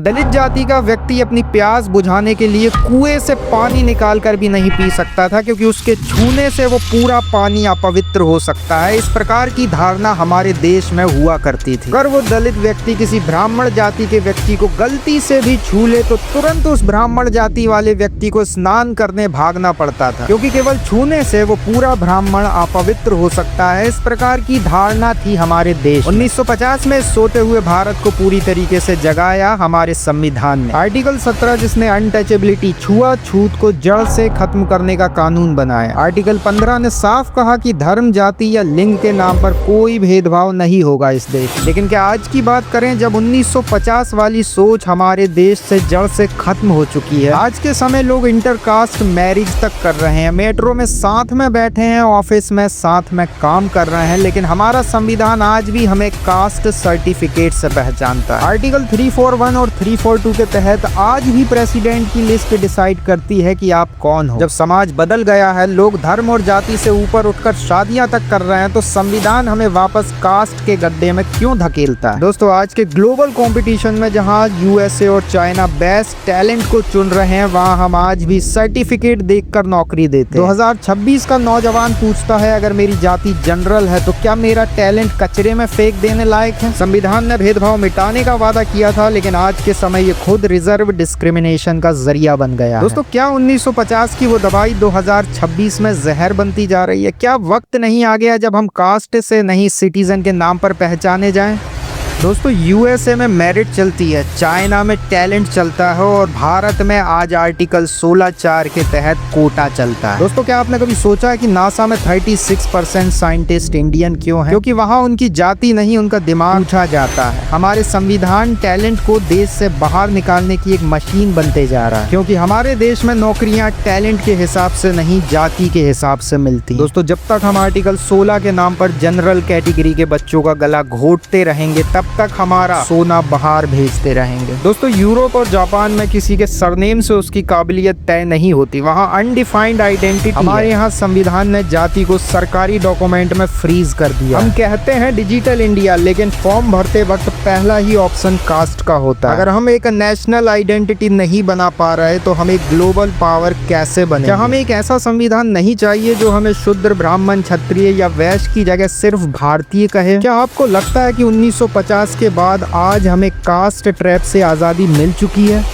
दलित जाति का व्यक्ति अपनी प्यास बुझाने के लिए कुएं से पानी निकाल कर भी नहीं पी सकता था, क्योंकि उसके छूने से वो पूरा पानी अपवित्र हो सकता है। इस प्रकार की धारणा हमारे देश में हुआ करती थी। अगर वो दलित व्यक्ति किसी ब्राह्मण जाति के व्यक्ति को गलती से भी छू ले तो तुरंत उस ब्राह्मण जाति वाले व्यक्ति को स्नान करने भागना पड़ता था, क्योंकि केवल छूने से वो पूरा ब्राह्मण अपवित्र हो सकता है। इस प्रकार की धारणा थी हमारे देश। 1950 में सोते हुए भारत को पूरी तरीके से जगाया हमारे संविधान ने। आर्टिकल 17 जिसने अनटचेबिलिटी, छुआछूत को जड़ से खत्म करने का कानून बनाया। आर्टिकल 15 ने साफ कहा कि धर्म, जाति या लिंग के नाम पर कोई भेदभाव नहीं होगा इस देश। लेकिन क्या आज की बात करें, जब 1950 वाली सोच हमारे देश से जड़ से खत्म हो चुकी है। आज के समय लोग इंटरकास्ट मैरिज तक कर रहे हैं, मेट्रो में साथ में बैठे हैं, ऑफिस में साथ में काम कर रहे हैं, लेकिन हमारा संविधान आज भी हमें कास्ट सर्टिफिकेट से पहचानता है। आर्टिकल 341 और 342 के तहत आज भी प्रेसिडेंट की लिस्ट डिसाइड करती है कि आप कौन हो। जब समाज बदल गया है, लोग धर्म और जाति से ऊपर उठकर शादियां तक कर रहे हैं, तो संविधान हमें वापस कास्ट के गड्ढे में क्यों धकेलता है? दोस्तों, आज के ग्लोबल कंपटीशन में जहां यूएसए और चाइना बेस्ट टैलेंट को चुन रहे हैं, वहां हम आज भी सर्टिफिकेट देखकर नौकरी देते हैं। 2026 का नौजवान पूछता है, अगर मेरी जाति जनरल है तो क्या मेरा टैलेंट कचरे में फेंक देने लायक है? संविधान ने भेदभाव मिटाने का वादा किया था, लेकिन आज के समय ये खुद रिजर्व डिस्क्रिमिनेशन का जरिया बन गया। दोस्तों, क्या 1950 की वो दवाई 2026 में जहर बनती जा रही है? क्या वक्त नहीं आ गया जब हम कास्ट से नहीं सिटीजन के नाम पर पहचाने जाएं? दोस्तों, यूएसए में मेरिट चलती है, चाइना में टैलेंट चलता है और भारत में आज आर्टिकल 16(4) के तहत कोटा चलता है। दोस्तों, क्या आपने कभी सोचा है कि नासा में 36% साइंटिस्ट इंडियन क्यों हैं? क्योंकि वहाँ उनकी जाति नहीं, उनका दिमाग पूछा जाता है। हमारे संविधान टैलेंट को देश से बाहर निकालने की एक मशीन बनते जा रहा है, क्योंकि हमारे देश में नौकरियां टैलेंट के हिसाब से नहीं, जाति के हिसाब से मिलती। दोस्तों, जब तक हम आर्टिकल 16 के नाम पर जनरल कैटेगरी के बच्चों का गला घोटते रहेंगे, तब तक हमारा सोना बाहर भेजते रहेंगे। दोस्तों, यूरोप और जापान में किसी के सरनेम से उसकी काबिलियत तय नहीं होती, वहाँ अनडिफाइंड आइडेंटिटी। हमारे यहाँ संविधान ने जाति को सरकारी डॉक्यूमेंट में फ्रीज कर दिया। हम कहते हैं डिजिटल इंडिया, लेकिन फॉर्म भरते वक्त पहला ही ऑप्शन कास्ट का होता है। अगर हम एक नेशनल आइडेंटिटी नहीं बना पा रहे तो हम एक ग्लोबल पावर कैसे बने? क्या हमें एक ऐसा संविधान नहीं चाहिए जो हमें शूद्र, ब्राह्मण, क्षत्रिय या वैश्य की जगह सिर्फ भारतीय कहे? क्या आपको लगता है कि 1950 के बाद आज हमें कास्ट ट्रैप से आज़ादी मिल चुकी है?